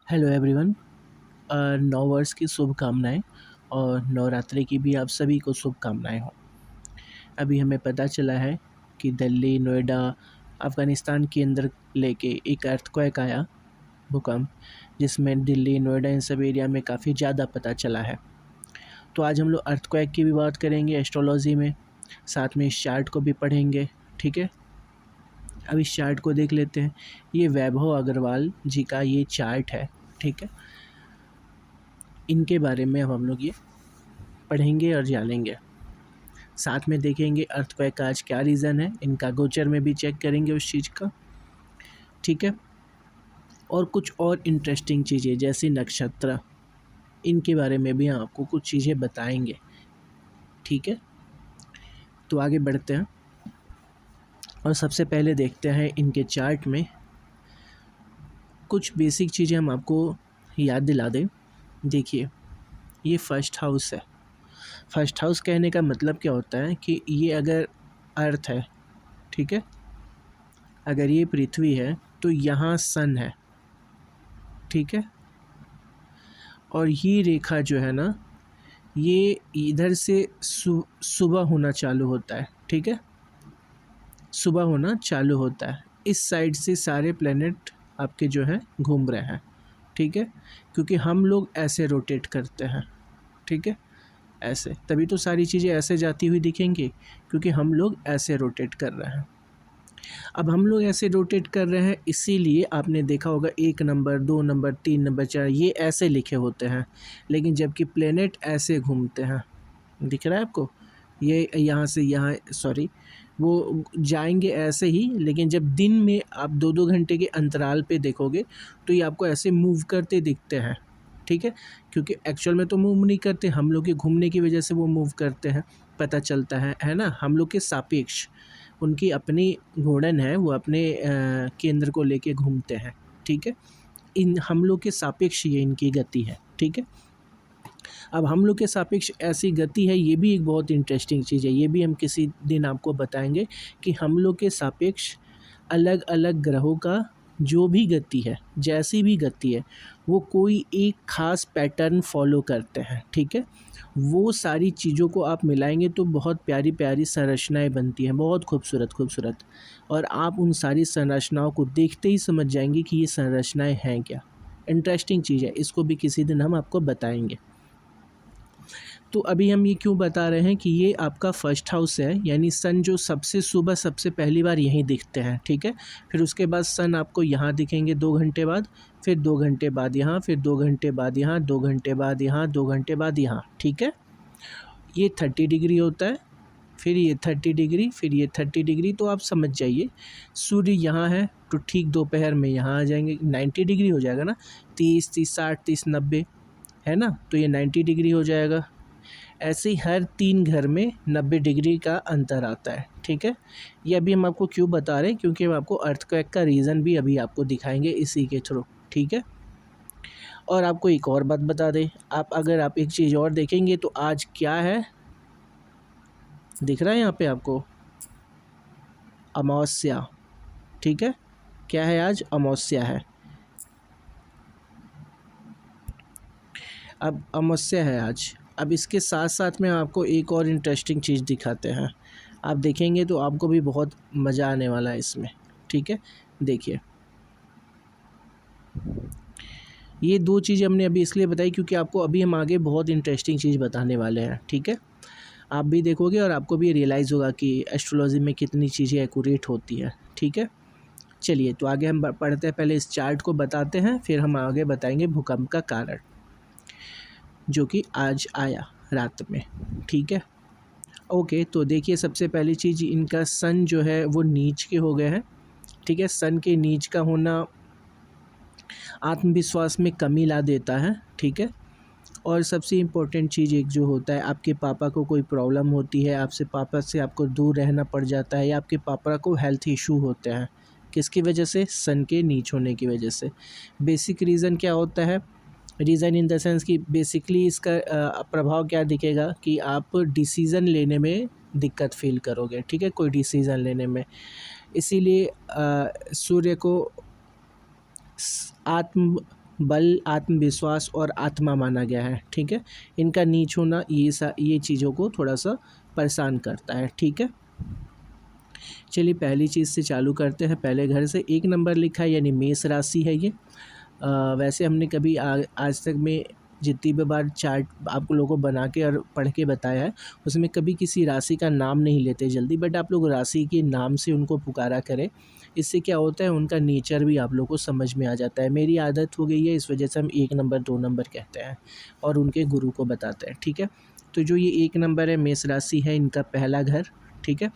Hello everyone. नौ वर्ष की शुभकामनाएं और नवरात्रि की भी आप सभी को शुभकामनाएं हो। अभी हमें पता चला है कि दिल्ली, नोएडा, अफ़गानिस्तान के अंदर लेके एक अर्थक्वेक आया, भूकंप, जिसमें दिल्ली, नोएडा इन सब एरिया में काफ़ी ज़्यादा पता चला है। तो आज हम लोग अर्थक्वेक की भी बात करेंगे एस्ट्रोलॉजी में, साथ में इस चार्ट को भी पढ़ेंगे। ठीक है, अब इस चार्ट को देख लेते हैं। ये वैभव अग्रवाल जी का ये चार्ट है। ठीक है, इनके बारे में अब हम लोग ये पढ़ेंगे और जानेंगे। साथ में देखेंगे अर्थक्वेक का आज क्या रीज़न है, इनका गोचर में भी चेक करेंगे उस चीज़ का। ठीक है, और कुछ और इंटरेस्टिंग चीज़ें जैसे नक्षत्र, इनके बारे में भी हम आपको कुछ चीज़ें बताएंगे। ठीक है, तो आगे बढ़ते हैं और सबसे पहले देखते हैं इनके चार्ट में कुछ बेसिक चीज़ें हम आपको याद दिला दें। देखिए, ये फर्स्ट हाउस है। फर्स्ट हाउस कहने का मतलब क्या होता है कि ये अगर अर्थ है, ठीक है, अगर ये पृथ्वी है तो यहाँ सन है। ठीक है, और ये रेखा जो है ना, ये इधर से सुबह होना चालू होता है। ठीक है, सुबह होना चालू होता है। इस साइड से सारे प्लेनेट आपके जो हैं घूम रहे हैं। ठीक है, क्योंकि हम लोग ऐसे रोटेट करते हैं। ठीक है, ऐसे, तभी तो सारी चीज़ें ऐसे जाती हुई दिखेंगी, क्योंकि हम लोग ऐसे रोटेट कर रहे हैं। अब हम लोग ऐसे रोटेट कर रहे हैं, इसीलिए आपने देखा होगा 1 नंबर, 2 नंबर, 3 नंबर, 4 ये ऐसे लिखे होते हैं। लेकिन जबकि प्लेनेट ऐसे घूमते हैं, दिख रहा है आपको? ये यहाँ से यहाँ, सॉरी, वो जाएंगे ऐसे ही, लेकिन जब दिन में आप 2-2 घंटे के अंतराल पे देखोगे तो ये आपको ऐसे मूव करते दिखते हैं। ठीक है, क्योंकि एक्चुअल में तो मूव नहीं करते, हम लोग के घूमने की वजह से वो मूव करते हैं, पता चलता है ना। हम लोग के सापेक्ष उनकी अपनी घूर्णन है, वो अपने केंद्र को लेके घूमते हैं। ठीक है, इन हम लोग के सापेक्ष ये इनकी गति है। ठीक है, अब हम लोग के सापेक्ष ऐसी गति है, ये भी एक बहुत इंटरेस्टिंग चीज़ है। ये भी हम किसी दिन आपको बताएंगे कि हम लोग के सापेक्ष अलग अलग ग्रहों का जो भी गति है, जैसी भी गति है, वो कोई एक ख़ास पैटर्न फॉलो करते हैं। ठीक है, वो सारी चीज़ों को आप मिलाएंगे तो बहुत प्यारी प्यारी संरचनाएं बनती हैं, बहुत खूबसूरत खूबसूरत। और आप उन सारी संरचनाओं को देखते ही समझ जाएंगे कि ये संरचनाएं हैं क्या। इंटरेस्टिंग चीज़ है, इसको भी किसी दिन हम आपको बताएंगे। तो अभी हम ये क्यों बता रहे हैं कि ये आपका फर्स्ट हाउस है, यानी सन जो सबसे सुबह सबसे पहली बार यहीं दिखते हैं। ठीक है, फिर उसके बाद सन आपको यहाँ दिखेंगे 2 घंटे बाद, फिर 2 घंटे बाद यहाँ, फिर 2 घंटे बाद यहाँ, 2 घंटे बाद यहाँ, 2 घंटे बाद यहाँ। ठीक है, ये 30 डिग्री होता है, फिर ये 30 डिग्री, फिर ये 30 डिग्री। तो आप समझ जाइए, सूर्य यहाँ है तो ठीक दोपहर में यहाँ आ जाएंगे, 90 डिग्री हो जाएगा ना, 30, 30, 60, 30, 90 है ना, तो ये 90 डिग्री हो जाएगा। ऐसे ही हर 3 घर में 90 डिग्री का अंतर आता है। ठीक है, ये अभी हम आपको क्यों बता रहे हैं, क्योंकि हम आपको अर्थक्वेक का रीज़न भी अभी आपको दिखाएंगे इसी के थ्रू। ठीक है, और आपको एक और बात बता दें, अगर आप एक चीज़ और देखेंगे तो आज क्या है, दिख रहा है यहाँ पे आपको, अमावस्या। ठीक है, क्या है आज, अमावस्या है। अब अमावस्या है आज। अब इसके साथ साथ में आपको एक और इंटरेस्टिंग चीज़ दिखाते हैं, आप देखेंगे तो आपको भी बहुत मज़ा आने वाला है इसमें। ठीक है, देखिए, ये 2 चीज़ें हमने अभी इसलिए बताई क्योंकि आपको अभी हम आगे बहुत इंटरेस्टिंग चीज़ बताने वाले हैं। ठीक है, आप भी देखोगे और आपको भी रियलाइज़ होगा कि एस्ट्रोलॉजी में कितनी चीज़ें एक्यूरेट होती हैं। ठीक है, चलिए तो आगे हम पढ़ते हैं, पहले इस चार्ट को बताते हैं, फिर हम आगे बताएंगे भूकंप का कारण जो कि आज आया रात में। ठीक है, ओके, तो देखिए, सबसे पहली चीज़, इनका सन जो है वो नीच के हो गए हैं। ठीक है, सन के नीच का होना आत्मविश्वास में कमी ला देता है। ठीक है, और सबसे इम्पोर्टेंट चीज़ एक जो होता है, आपके पापा को कोई प्रॉब्लम होती है, पापा से आपको दूर रहना पड़ जाता है, या आपके पापा को हेल्थ इशू होते हैं, किसकी वजह से, सन के नीच होने की वजह से। बेसिक रीज़न क्या होता है, रीज़न इन द सेंस कि बेसिकली इसका प्रभाव क्या दिखेगा कि आप डिसीज़न लेने में दिक्कत फील करोगे। ठीक है, कोई डिसीज़न लेने में, इसीलिए सूर्य को आत्म बल, आत्मविश्वास और आत्मा माना गया है। ठीक है, इनका नीच होना ये चीज़ों को थोड़ा सा परेशान करता है। ठीक है, चलिए पहली चीज़ से चालू करते हैं। पहले घर से 1 नंबर लिखा है, यानी मेष राशि है ये। वैसे हमने कभी आज तक में जितनी भी बार चार्ट आप लोगों को बना के और पढ़ के बताया है, उसमें कभी किसी राशि का नाम नहीं लेते जल्दी, बट आप लोग राशि के नाम से उनको पुकारा करें। इससे क्या होता है, उनका नेचर भी आप लोग को समझ में आ जाता है। मेरी आदत हो गई है, इस वजह से हम 1 नंबर 2 नंबर कहते हैं और उनके गुरु को बताते हैं। ठीक है, तो जो ये 1 नंबर है, मेष राशि है, इनका पहला घर। ठीक है,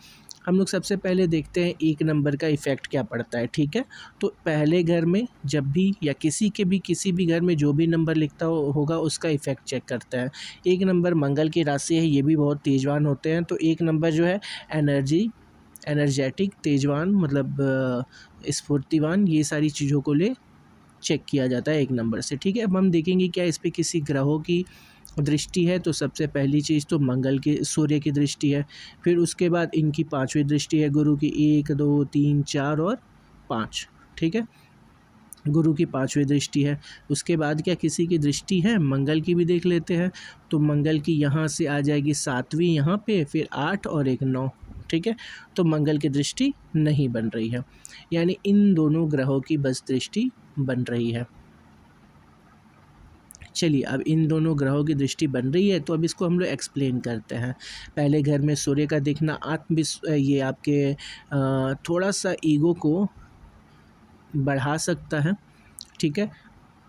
हम लोग सबसे पहले देखते हैं 1 नंबर का इफ़ेक्ट क्या पड़ता है। ठीक है, तो पहले घर में जब भी या किसी भी घर में जो भी नंबर लिखता होगा उसका इफ़ेक्ट चेक करता है। 1 नंबर मंगल की राशि है, ये भी बहुत तेजवान होते हैं। तो 1 नंबर जो है एनर्जेटिक, तेजवान, मतलब स्फूर्तिवान, ये सारी चीज़ों को चेक किया जाता है 1 नंबर से। ठीक है, अब हम देखेंगे क्या इस पे किसी ग्रहों की दृष्टि है। तो सबसे पहली चीज़ तो सूर्य की दृष्टि है। फिर उसके बाद इनकी 5वीं दृष्टि है गुरु की, 1 2 3 4 और 5। ठीक है, गुरु की 5वीं दृष्टि है। उसके बाद क्या किसी की दृष्टि है, मंगल की भी देख लेते हैं। तो मंगल की यहाँ से आ जाएगी 7वीं यहाँ पे, फिर 8 और एक 9। ठीक है, तो मंगल की दृष्टि नहीं बन रही है, यानी इन दोनों ग्रहों की बस दृष्टि बन रही है। चलिए, अब इन दोनों ग्रहों की दृष्टि बन रही है, तो अब इसको हम लोग एक्सप्लेन करते हैं। पहले घर में सूर्य का दिखना ये आपके थोड़ा सा ईगो को बढ़ा सकता है। ठीक है,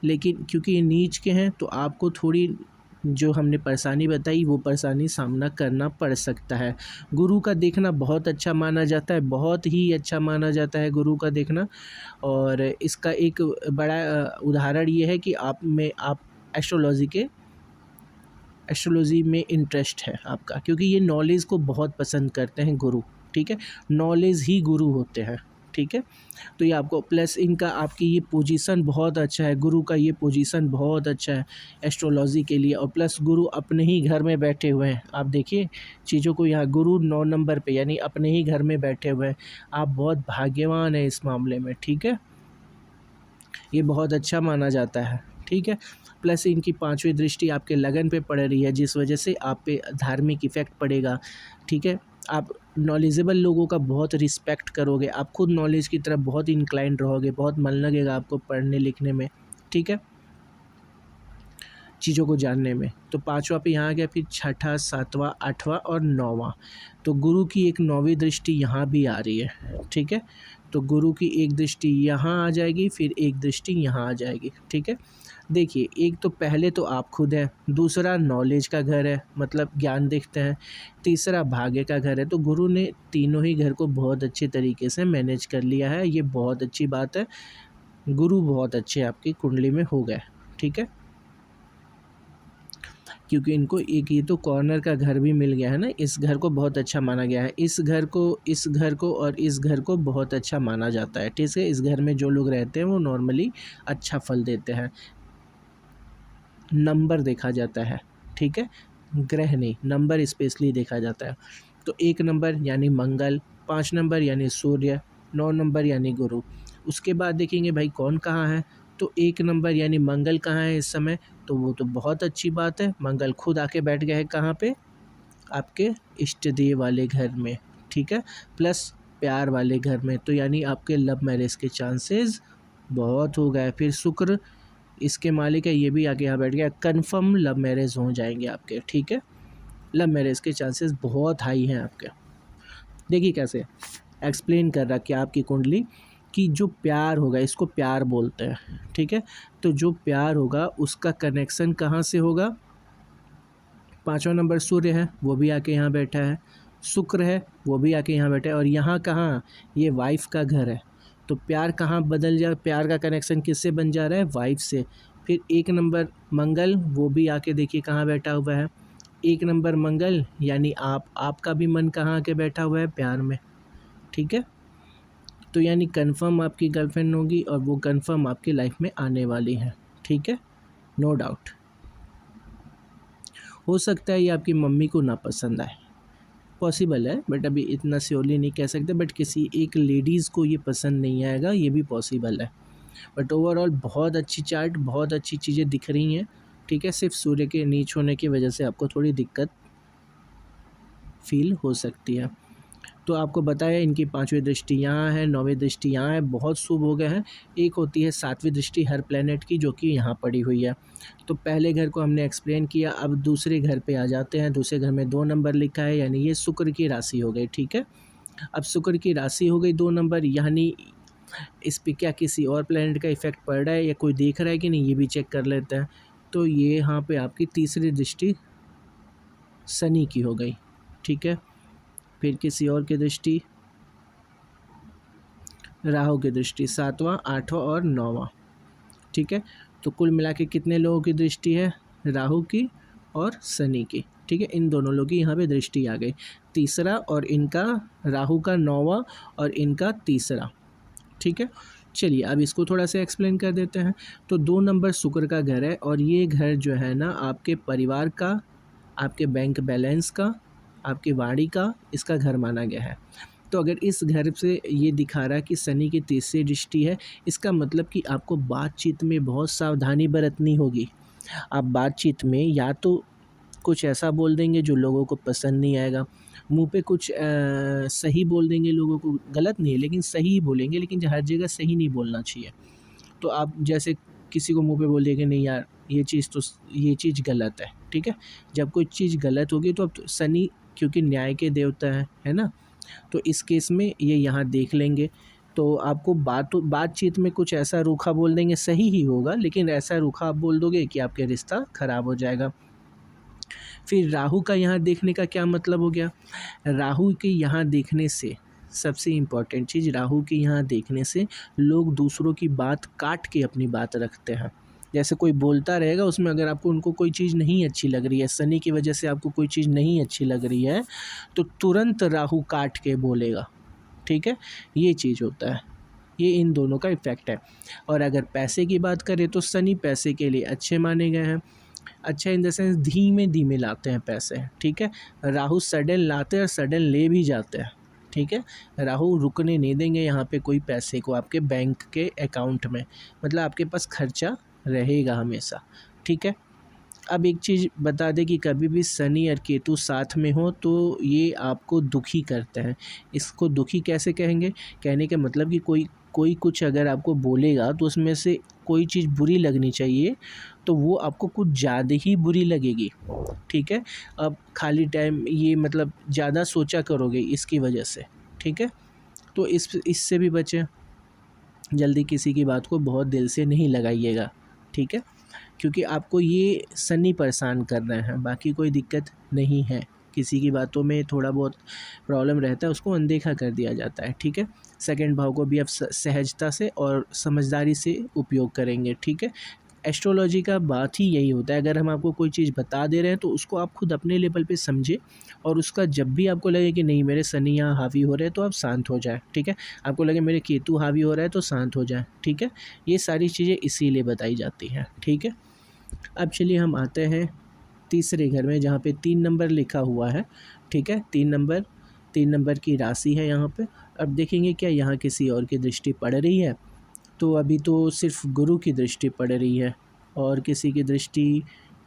लेकिन क्योंकि ये नीच के हैं तो आपको थोड़ी जो हमने परेशानी बताई वो परेशानी सामना करना पड़ सकता है। गुरु का देखना बहुत अच्छा माना जाता है, बहुत ही अच्छा माना जाता है गुरु का देखना। और इसका एक बड़ा उदाहरण ये है कि आप एस्ट्रोलॉजी में इंटरेस्ट है आपका, क्योंकि ये नॉलेज को बहुत पसंद करते हैं गुरु। ठीक है, नॉलेज ही गुरु होते हैं। ठीक है, तो ये आपको प्लस इनका आपकी ये पोजीशन बहुत अच्छा है, गुरु का ये पोजीशन बहुत अच्छा है एस्ट्रोलॉजी के लिए। और प्लस गुरु अपने ही घर में बैठे हुए हैं। आप देखिए चीज़ों को, यहाँ गुरु 9 नंबर पे, यानी अपने ही घर में बैठे हुए हैं। आप बहुत भाग्यवान हैं इस मामले में। ठीक है, ये बहुत अच्छा माना जाता है। ठीक है, प्लस इनकी 5वीं दृष्टि आपके लगन पे पड़ रही है, जिस वजह से आप पे धार्मिक इफ़ेक्ट पड़ेगा। ठीक है, आप नॉलेजेबल लोगों का बहुत रिस्पेक्ट करोगे, आप खुद नॉलेज की तरफ बहुत इंक्लाइंड रहोगे, बहुत मन लगेगा आपको पढ़ने लिखने में। ठीक है, चीज़ों को जानने में। तो 5वां पे यहाँ आ गया, फिर 6ठा 7वां 8वां और 9वां। तो गुरु की एक 9वीं दृष्टि यहाँ भी आ रही है। ठीक है, तो गुरु की एक दृष्टि यहाँ आ जाएगी, फिर एक दृष्टि यहाँ आ जाएगी। ठीक है, देखिए एक तो पहले तो आप खुद हैं, दूसरा नॉलेज का घर है, मतलब ज्ञान देखते हैं, तीसरा भाग्य का घर है। तो गुरु ने तीनों ही घर को बहुत अच्छे तरीके से मैनेज कर लिया है, ये बहुत अच्छी बात है। गुरु बहुत अच्छे आपकी कुंडली में हो गए। ठीक है, क्योंकि इनको एक ये तो कॉर्नर का घर भी मिल गया है ना, इस घर को बहुत अच्छा माना गया है। इस घर को और इस घर को बहुत अच्छा माना जाता है। ठीक है, इस घर में जो लोग रहते हैं वो नॉर्मली अच्छा फल देते हैं। नंबर देखा जाता है। ठीक है, ग्रह नहीं, नंबर स्पेशली देखा जाता है। तो 1 नंबर यानी मंगल, 5 नंबर यानी सूर्य, 9 नंबर यानी गुरु। उसके बाद देखेंगे भाई कौन कहाँ है। तो 1 नंबर यानी मंगल कहाँ है इस समय, तो वो तो बहुत अच्छी बात है, मंगल खुद आके बैठ गए हैं कहाँ पे, आपके इष्ट देव वाले घर में। ठीक है, प्लस प्यार वाले घर में, तो यानी आपके लव मैरिज के चांसेस बहुत हो गए। फिर शुक्र इसके मालिक है, ये भी आके यहाँ बैठ गया, कन्फर्म लव मैरिज हो जाएंगे आपके। ठीक है, लव मैरिज के चांसेस बहुत हाई हैं आपके। देखिए कैसे एक्सप्लेन कर रहा कि आपकी कुंडली कि जो प्यार होगा, इसको प्यार बोलते हैं। ठीक है, तो जो प्यार होगा उसका कनेक्शन कहाँ से होगा, 5वां नंबर सूर्य है, वो भी आके यहाँ बैठा है, शुक्र है, वो भी आके यहाँ बैठा है, और यहाँ कहाँ, ये वाइफ का घर है। तो प्यार कहाँ बदल जा, प्यार का कनेक्शन किससे बन जा रहा है, वाइफ से। फिर 1 नंबर मंगल, वो भी आके देखिए कहाँ बैठा हुआ है, 1 नंबर मंगल, यानी आपका भी मन कहाँ आके बैठा हुआ है, प्यार में। ठीक है, तो यानी कंफर्म आपकी गर्लफ्रेंड होगी और वो कंफर्म आपकी लाइफ में आने वाली है। ठीक है, नो डाउट। हो सकता है ये आपकी मम्मी को ना पसंद आए, पॉसिबल है, बट अभी इतना श्योरली नहीं कह सकते, बट किसी एक लेडीज़ को ये पसंद नहीं आएगा, ये भी पॉसिबल है। बट ओवरऑल बहुत अच्छी चार्ट, बहुत अच्छी चीज़ें दिख रही हैं, ठीक है। सिर्फ सूर्य के नीच होने की वजह से आपको थोड़ी दिक्कत फील हो सकती है। तो आपको बताया इनकी 5वीं दृष्टि यहाँ है, 9वीं दृष्टि यहाँ है, बहुत शुभ हो गए हैं। एक होती है 7वीं दृष्टि हर प्लैनेट की, जो कि यहाँ पड़ी हुई है। तो पहले घर को हमने एक्सप्लेन किया, अब दूसरे घर पे आ जाते हैं। दूसरे घर में 2 नंबर लिखा है, यानी ये शुक्र की राशि हो गई, ठीक है। अब शुक्र की राशि हो गई 2 नंबर, यानी इस पे क्या किसी और प्लैनेट का इफेक्ट पड़ रहा है या कोई देख रहा है कि नहीं, ये भी चेक कर लेते हैं। तो ये यहाँ पे आपकी तीसरी दृष्टि शनि की हो गई, ठीक है। फिर किसी और की दृष्टि, राहु की दृष्टि 7वां, 8वां और 9वां, ठीक है। तो कुल मिला के कितने लोगों की दृष्टि है, राहु की और शनि की, ठीक है। इन दोनों लोगों की यहाँ पे दृष्टि आ गई, तीसरा और इनका राहु का 9वां और इनका तीसरा, ठीक है। चलिए अब इसको थोड़ा सा एक्सप्लेन कर देते हैं। तो 2 नंबर शुक्र का घर है और ये घर जो है ना आपके परिवार का, आपके बैंक बैलेंस का, आपकी वाणी का, इसका घर माना गया है। तो अगर इस घर से ये दिखा रहा है कि शनि की तीसरी दृष्टि है, इसका मतलब कि आपको बातचीत में बहुत सावधानी बरतनी होगी। आप बातचीत में या तो कुछ ऐसा बोल देंगे जो लोगों को पसंद नहीं आएगा, मुंह पे कुछ सही बोल देंगे लोगों को, गलत नहीं है लेकिन सही ही बोलेंगे, लेकिन हर जगह सही नहीं बोलना चाहिए। तो आप जैसे किसी को मुंह पे बोल दिए कि नहीं यार ये चीज़ गलत है, ठीक है। जब कोई चीज़ गलत होगी तो अब शनि क्योंकि न्याय के देवता है ना, तो इस केस में ये यहाँ देख लेंगे। तो आपको बातचीत में कुछ ऐसा रूखा बोल देंगे, सही ही होगा लेकिन ऐसा रूखा आप बोल दोगे कि आपके रिश्ता ख़राब हो जाएगा। फिर राहु का यहाँ देखने का क्या मतलब हो गया, राहु के यहाँ देखने से सबसे इम्पॉर्टेंट चीज़, राहु के यहाँ देखने से लोग दूसरों की बात काट के अपनी बात रखते हैं। जैसे कोई बोलता रहेगा, उसमें अगर आपको उनको कोई चीज़ नहीं अच्छी लग रही है, शनि की वजह से आपको कोई चीज़ नहीं अच्छी लग रही है, तो तुरंत राहु काट के बोलेगा, ठीक है। ये चीज़ होता है, ये इन दोनों का इफ़ेक्ट है। और अगर पैसे की बात करें तो शनि पैसे के लिए अच्छे माने गए हैं। अच्छा इन द सेंस धीमे धीमे लाते हैं पैसे, ठीक है। राहु सडन लाते हैं और सडन ले भी जाते हैं, ठीक है। राहु रुकने नहीं देंगे यहाँ पे कोई पैसे को आपके बैंक के अकाउंट में, मतलब आपके पास खर्चा रहेगा हमेशा, ठीक है। अब एक चीज़ बता दें कि कभी भी शनि और केतु साथ में हो तो ये आपको दुखी करते हैं। इसको दुखी कैसे कहेंगे, कहने का मतलब कि कोई कुछ अगर आपको बोलेगा तो उसमें से कोई चीज़ बुरी लगनी चाहिए, तो वो आपको कुछ ज़्यादा ही बुरी लगेगी, ठीक है। अब खाली टाइम ये मतलब ज़्यादा सोचा करोगे इसकी वजह से, ठीक है। तो इससे भी बचें, जल्दी किसी की बात को बहुत दिल से नहीं लगाइएगा, ठीक है। क्योंकि आपको ये शनि परेशान कर रहे हैं, बाकी कोई दिक्कत नहीं है। किसी की बातों में थोड़ा बहुत प्रॉब्लम रहता है, उसको अनदेखा कर दिया जाता है, ठीक है। सेकंड भाव को भी आप सहजता से और समझदारी से उपयोग करेंगे, ठीक है। एस्ट्रोलॉजी का बात ही यही होता है, अगर हम आपको कोई चीज़ बता दे रहे हैं तो उसको आप खुद अपने लेवल पे समझे, और उसका जब भी आपको लगे कि नहीं मेरे शनि यहाँ हावी हो रहे हैं तो आप शांत हो जाए, ठीक है। आपको लगे मेरे केतु हावी हो रहा है तो शांत हो जाए, ठीक है। ये सारी चीज़ें इसीलिए बताई जाती हैं, ठीक है। अब चलिए हम आते हैं तीसरे घर में जहाँ पे 3 नंबर लिखा हुआ है, ठीक है। 3 नंबर की राशि है यहाँ पे। अब देखेंगे क्या यहाँ किसी और की दृष्टि पड़ रही है, तो अभी तो सिर्फ गुरु की दृष्टि पड़ रही है और किसी की दृष्टि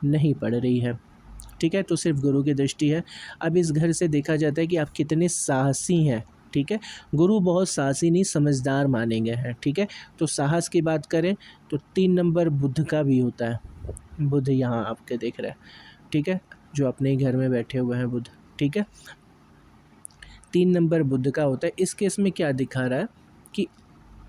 नहीं पड़ रही है, ठीक है। तो सिर्फ गुरु की दृष्टि है। अब इस घर से देखा जाता है कि आप कितने साहसी हैं, ठीक है। गुरु बहुत साहसी नहीं समझदार माने गए हैं, ठीक है। तो साहस की बात करें तो 3 नंबर बुध का भी होता है। बुध यहाँ आपके देख रहे हैं, ठीक है, जो अपने ही घर में बैठे हुए हैं बुध, ठीक है। 3 नंबर बुध का होता है। इस केस में क्या दिखा रहा है कि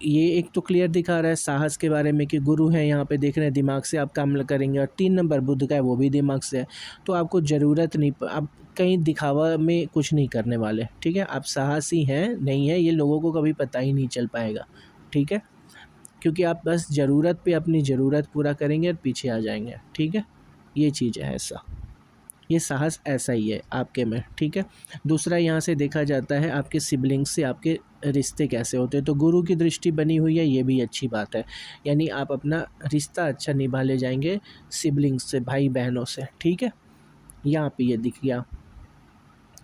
ये एक तो क्लियर दिखा रहा है साहस के बारे में कि गुरु है यहाँ पे देख रहे हैं, दिमाग से आप काम करेंगे, और 3 नंबर बुध का है वो भी दिमाग से है। तो आपको ज़रूरत नहीं, आप कहीं दिखावा में कुछ नहीं करने वाले, ठीक है। आप साहसी हैं नहीं है ये लोगों को कभी पता ही नहीं चल पाएगा, ठीक है। क्योंकि आप बस ज़रूरत पे अपनी ज़रूरत पूरा करेंगे और पीछे आ जाएंगे, ठीक है। ये चीज़ है ऐसा, ये साहस ऐसा ही है आपके में, ठीक है। दूसरा यहाँ से देखा जाता है आपके सिबलिंग्स से आपके रिश्ते कैसे होते हैं, तो गुरु की दृष्टि बनी हुई है, ये भी अच्छी बात है। यानी आप अपना रिश्ता अच्छा निभा ले जाएंगे सिबलिंग्स से, भाई बहनों से, ठीक है। यहाँ पे ये दिख गया।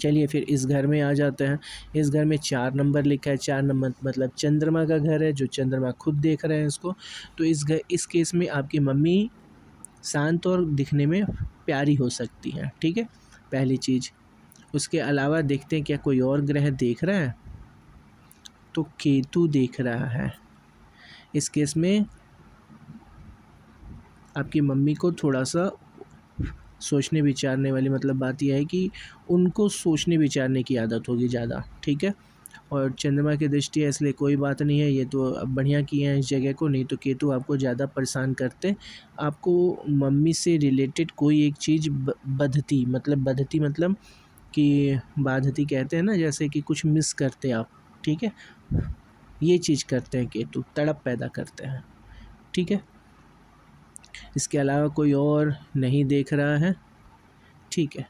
चलिए फिर इस घर में आ जाते हैं। इस घर में 4 नंबर लिखा है, 4 नंबर मतलब चंद्रमा का घर है, जो चंद्रमा खुद देख रहे हैं इसको। तो इस केस में आपकी मम्मी शांत और दिखने में प्यारी हो सकती हैं, ठीक है, पहली चीज़। उसके अलावा देखते हैं क्या कोई और ग्रह देख रहा है, तो केतु देख रहा है। इस केस में आपकी मम्मी को थोड़ा सा सोचने विचारने वाली, मतलब बात यह है कि उनको सोचने विचारने की आदत होगी ज़्यादा, ठीक है। और चंद्रमा की दृष्टि है इसलिए कोई बात नहीं है, ये तो अब बढ़िया किए हैं इस जगह को, नहीं तो केतु आपको ज़्यादा परेशान करते। आपको मम्मी से रिलेटेड कोई एक चीज़ बधती, मतलब कि बाधती कहते हैं ना, जैसे कि कुछ मिस करते आप, ठीक है, ये चीज़ करते हैं केतु, तड़प पैदा करते हैं, ठीक है। इसके अलावा कोई और नहीं देख रहा है, ठीक है।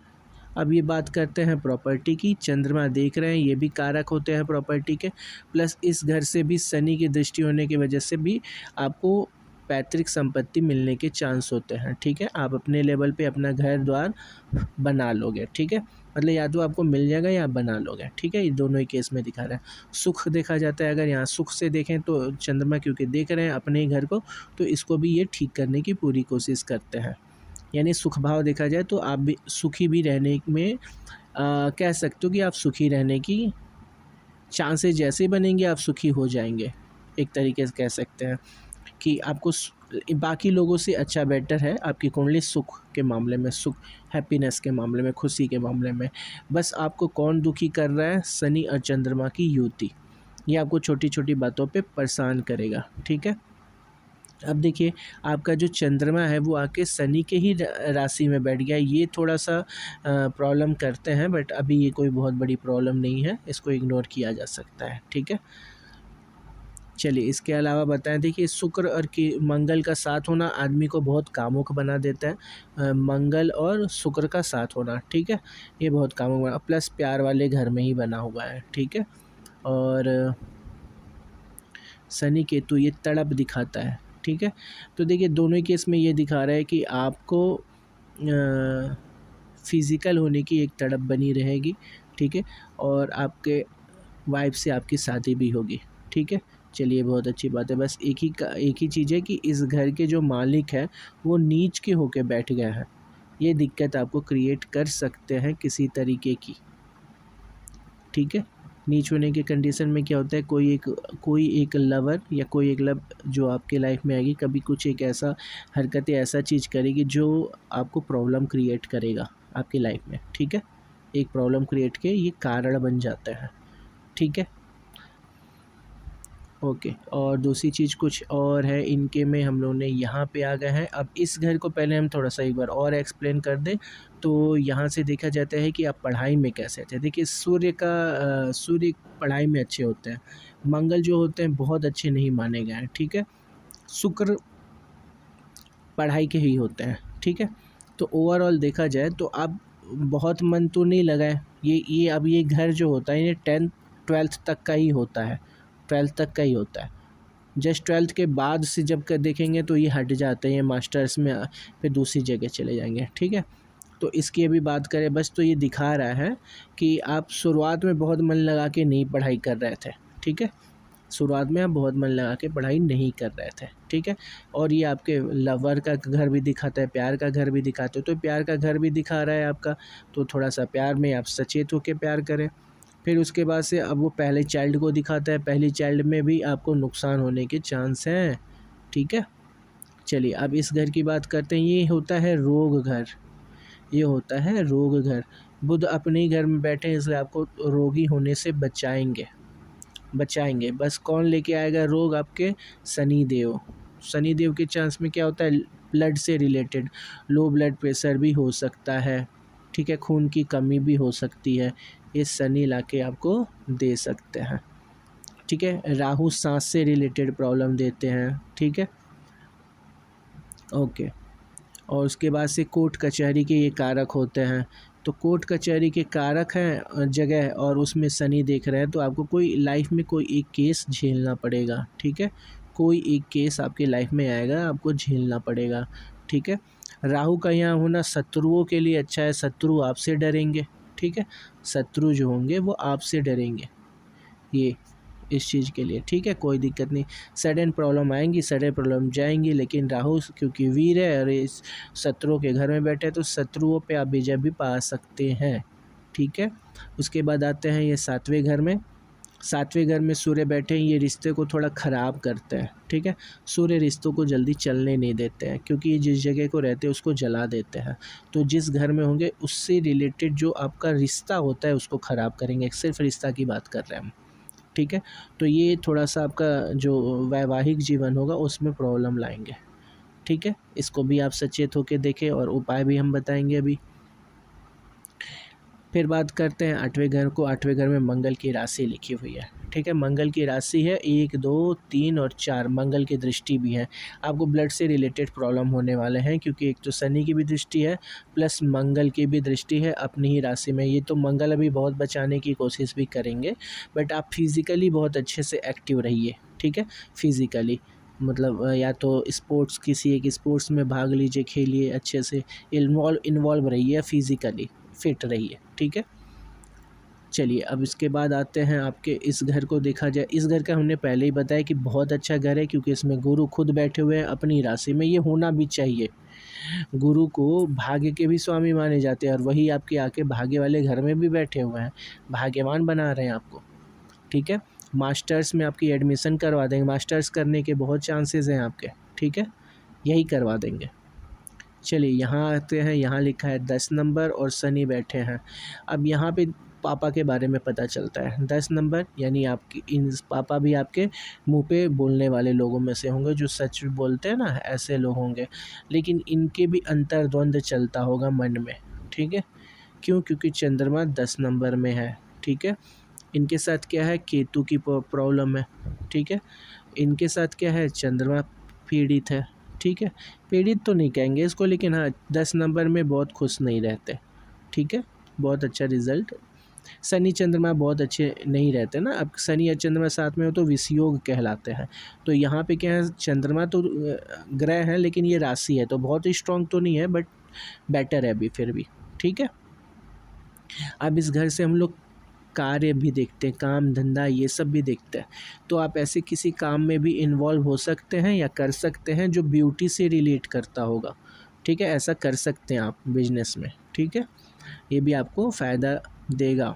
अब ये बात करते हैं प्रॉपर्टी की। चंद्रमा देख रहे हैं, ये भी कारक होते हैं प्रॉपर्टी के, प्लस इस घर से भी शनि की दृष्टि होने की वजह से भी आपको पैतृक संपत्ति मिलने के चांस होते हैं, ठीक है। आप अपने लेवल पे अपना घर द्वार बना लोगे, ठीक है, मतलब या तो आपको मिल जाएगा या आप बना लोगे, ठीक है। ये दोनों ही केस में दिखा रहा है। सुख देखा जाता है, अगर यहाँ सुख से देखें तो चंद्रमा क्योंकि देख रहे हैं अपने ही घर को, तो इसको भी ये ठीक करने की पूरी कोशिश करते हैं। यानी सुख भाव देखा जाए तो आप भी सुखी भी रहने में कह सकते हो कि आप सुखी रहने की चांसेस जैसे बनेंगे आप सुखी हो जाएंगे। एक तरीके से कह सकते हैं कि आपको बाकी लोगों से अच्छा बेटर है आपकी कुंडली सुख के मामले में, सुख हैप्पीनेस के मामले में, खुशी के मामले में। बस आपको कौन दुखी कर रहा है, शनि और चंद्रमा की युति, ये आपको छोटी छोटी बातों पे परेशान करेगा, ठीक है। अब देखिए आपका जो चंद्रमा है वो आके शनि के ही राशि में बैठ गया, ये थोड़ा सा प्रॉब्लम करते हैं, बट अभी ये कोई बहुत बड़ी प्रॉब्लम नहीं है, इसको इग्नोर किया जा सकता है, ठीक है। चलिए इसके अलावा बताएं, देखिए शुक्र और मंगल का साथ होना आदमी को बहुत कामुक बना देता है। मंगल और शुक्र का साथ होना, ठीक है, ये बहुत कामुक बना, प्लस प्यार वाले घर में ही बना हुआ है, ठीक है। और शनि केतु ये तड़प दिखाता है, ठीक है। तो देखिए दोनों ही केस में ये दिखा रहा है कि आपको फिज़िकल होने की एक तड़प बनी रहेगी, ठीक है, और आपके वाइफ से आपकी शादी भी होगी, ठीक है। चलिए बहुत अच्छी बात है। बस एक ही चीज़ है कि इस घर के जो मालिक है वो नीच के होके बैठ गए हैं, ये दिक्कत आपको क्रिएट कर सकते हैं किसी तरीके की, ठीक है। नीच होने के कंडीशन में क्या होता है, कोई एक लवर या कोई एक लव जो आपके लाइफ में आएगी, कभी कुछ एक ऐसा हरकत या ऐसा चीज़ करेगी जो आपको प्रॉब्लम क्रिएट करेगा आपकी लाइफ में, ठीक है। एक प्रॉब्लम क्रिएट के ये कारण बन जाता है, ठीक है। ओके, और दूसरी चीज़ कुछ और है इनके में, हम लोग ने यहाँ पे आ गए हैं। अब इस घर को पहले हम थोड़ा सा एक बार और एक्सप्लेन कर दें तो यहाँ से देखा जाता है कि आप पढ़ाई में कैसे थे। देखिए सूर्य पढ़ाई में अच्छे होते हैं, मंगल जो होते हैं बहुत अच्छे नहीं माने गए हैं, ठीक है। शुक्र पढ़ाई के ही होते हैं, ठीक है। तो ओवरऑल देखा जाए तो आप बहुत मन तो नहीं लगाए, अब ये घर जो होता है ये 10th-12th तक का ही होता है, 12th तक का ही होता है। जस्ट 12th के बाद से जब कर देखेंगे तो ये हट जाते हैं, ये मास्टर्स में फिर दूसरी जगह चले जाएंगे, ठीक है। तो इसकी अभी बात करें बस, तो ये दिखा रहा है कि आप शुरुआत में बहुत मन लगा के नहीं पढ़ाई कर रहे थे, ठीक है। शुरुआत में आप बहुत मन लगा के पढ़ाई नहीं कर रहे थे, ठीक है। और ये आपके लवर का घर भी दिखाता है, प्यार का घर भी दिखाते हो, तो प्यार का घर भी दिखा रहा है आपका, तो थोड़ा सा प्यार में आप सचेत होकर प्यार करें। फिर उसके बाद से अब वो पहले चाइल्ड को दिखाता है, पहली चाइल्ड में भी आपको नुकसान होने के चांस हैं, ठीक है। चलिए अब इस घर की बात करते हैं, ये होता है रोग घर, ये होता है रोग घर। बुध अपने ही घर में बैठे हैं इसलिए आपको रोगी होने से बचाएंगे। बस कौन लेके आएगा रोग, आपके शनिदेव। शनिदेव के चांस में क्या होता है, ब्लड से रिलेटेड लो ब्लड प्रेशर भी हो सकता है, ठीक है, खून की कमी भी हो सकती है, ये शनि लाके आपको दे सकते हैं, ठीक है। राहु सांस से रिलेटेड प्रॉब्लम देते हैं, ठीक है, ओके। और उसके बाद से कोर्ट कचहरी के ये कारक होते हैं, तो कोर्ट कचहरी के कारक हैं जगह, और उसमें शनि देख रहे हैं तो आपको कोई लाइफ में कोई एक केस झेलना पड़ेगा, ठीक है। कोई एक केस आपके लाइफ में आएगा, आपको झेलना पड़ेगा, ठीक है। राहु का यहाँ होना शत्रुओं के लिए अच्छा है, शत्रु आपसे डरेंगे, ठीक है। शत्रु जो होंगे वो आपसे डरेंगे, ये इस चीज़ के लिए, ठीक है। कोई दिक्कत नहीं, सडन प्रॉब्लम आएंगी, सडन प्रॉब्लम जाएंगी, लेकिन राहु क्योंकि वीर है और इस शत्रुओं के घर में बैठे हैं, तो शत्रुओं पे आप विजय भी पा सकते हैं, ठीक है। उसके बाद आते हैं ये 7वें घर में। 7वें घर में सूर्य बैठे हैं, ये रिश्ते को थोड़ा ख़राब करते हैं, ठीक है। सूर्य रिश्तों को जल्दी चलने नहीं देते हैं, क्योंकि ये जिस जगह को रहते हैं उसको जला देते हैं। तो जिस घर में होंगे उससे रिलेटेड जो आपका रिश्ता होता है उसको ख़राब करेंगे, सिर्फ रिश्ता की बात कर रहे हैं हम, ठीक है। तो ये थोड़ा सा आपका जो वैवाहिक जीवन होगा उसमें प्रॉब्लम लाएंगे, ठीक है। इसको भी आप सचेत होकर देखें और उपाय भी हम बताएंगे अभी। फिर बात करते हैं 8वें घर को। 8वें घर में मंगल की राशि लिखी हुई है, ठीक है। मंगल की राशि है 1, 2, 3 और 4, मंगल की दृष्टि भी है। आपको ब्लड से रिलेटेड प्रॉब्लम होने वाले हैं, क्योंकि एक तो शनि की भी दृष्टि है प्लस मंगल की भी दृष्टि है अपनी ही राशि में। ये तो मंगल अभी बहुत बचाने की कोशिश भी करेंगे, बट आप फिज़िकली बहुत अच्छे से एक्टिव रहिए, ठीक है। फिज़िकली मतलब या तो स्पोर्ट्स, किसी एक स्पोर्ट्स में भाग लीजिए, खेलिए, अच्छे से इन्वॉल्व रहिए, फिज़िकली फिट रहिए, ठीक है। चलिए अब इसके बाद आते हैं आपके इस घर को देखा जाए। इस घर का हमने पहले ही बताया कि बहुत अच्छा घर है, क्योंकि इसमें गुरु खुद बैठे हुए हैं अपनी राशि में, ये होना भी चाहिए। गुरु को भाग्य के भी स्वामी माने जाते हैं, और वही आपके आके भाग्य वाले घर में भी बैठे हुए हैं, भाग्यवान बना रहे हैं आपको, ठीक है। मास्टर्स में आपकी एडमिशन करवा देंगे, मास्टर्स करने के बहुत चांसेस हैं आपके, ठीक है, यही करवा देंगे। चलिए यहाँ आते हैं, यहाँ लिखा है 10 नंबर और शनि बैठे हैं। अब यहाँ पे पापा के बारे में पता चलता है। 10 नंबर यानी आपकी इन पापा भी आपके मुंह पे बोलने वाले लोगों में से होंगे, जो सच बोलते हैं ना, ऐसे लोग होंगे। लेकिन इनके भी अंतर्द्वंद चलता होगा मन में, ठीक है। क्यों? क्योंकि चंद्रमा 10 नंबर में है, ठीक है। इनके साथ क्या है, केतु की प्रॉब्लम है, ठीक है। इनके साथ क्या है, चंद्रमा पीड़ित है, ठीक है। पीड़ित तो नहीं कहेंगे इसको, लेकिन हाँ 10 नंबर में बहुत खुश नहीं रहते, ठीक है। बहुत अच्छा रिजल्ट। शनि चंद्रमा बहुत अच्छे नहीं रहते ना, अब शनि या चंद्रमा साथ में हो तो विषयोग कहलाते हैं। तो यहाँ पे क्या है, चंद्रमा तो ग्रह है, लेकिन ये राशि है, तो बहुत स्ट्रांग तो नहीं है, बट बेटर है अभी फिर भी, ठीक है। अब इस घर से हम लोग कार्य भी देखते हैं, काम धंधा ये सब भी देखते हैं। तो आप ऐसे किसी काम में भी इन्वॉल्व हो सकते हैं या कर सकते हैं जो ब्यूटी से रिलेट करता होगा, ठीक है। ऐसा कर सकते हैं आप बिजनेस में, ठीक है। ये भी आपको फ़ायदा देगा।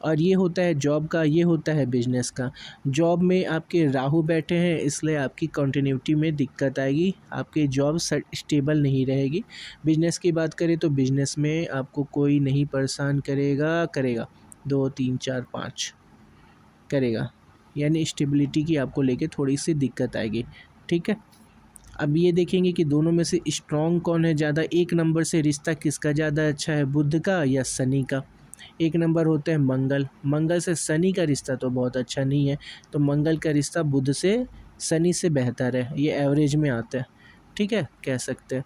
और ये होता है जॉब का, ये होता है बिजनेस का। जॉब में आपके राहु बैठे हैं, इसलिए आपकी कंटिन्यूटी में दिक्कत आएगी, आपकी जॉब स्टेबल नहीं रहेगी। बिजनेस की बात करें तो बिजनेस में आपको कोई नहीं परेशान करेगा 2, 3, 4, 5 करेगा, यानी स्टेबिलिटी की आपको लेके थोड़ी सी दिक्कत आएगी, ठीक है। अब ये देखेंगे कि दोनों में से स्ट्रॉन्ग कौन है ज़्यादा, 1 नंबर से रिश्ता किसका ज़्यादा अच्छा है, बुध का या शनि का। 1 नंबर होते हैं मंगल, मंगल से शनि का रिश्ता तो बहुत अच्छा नहीं है, तो मंगल का रिश्ता बुध से शनि से बेहतर है, ये एवरेज में आता है, ठीक है, कह सकते हैं।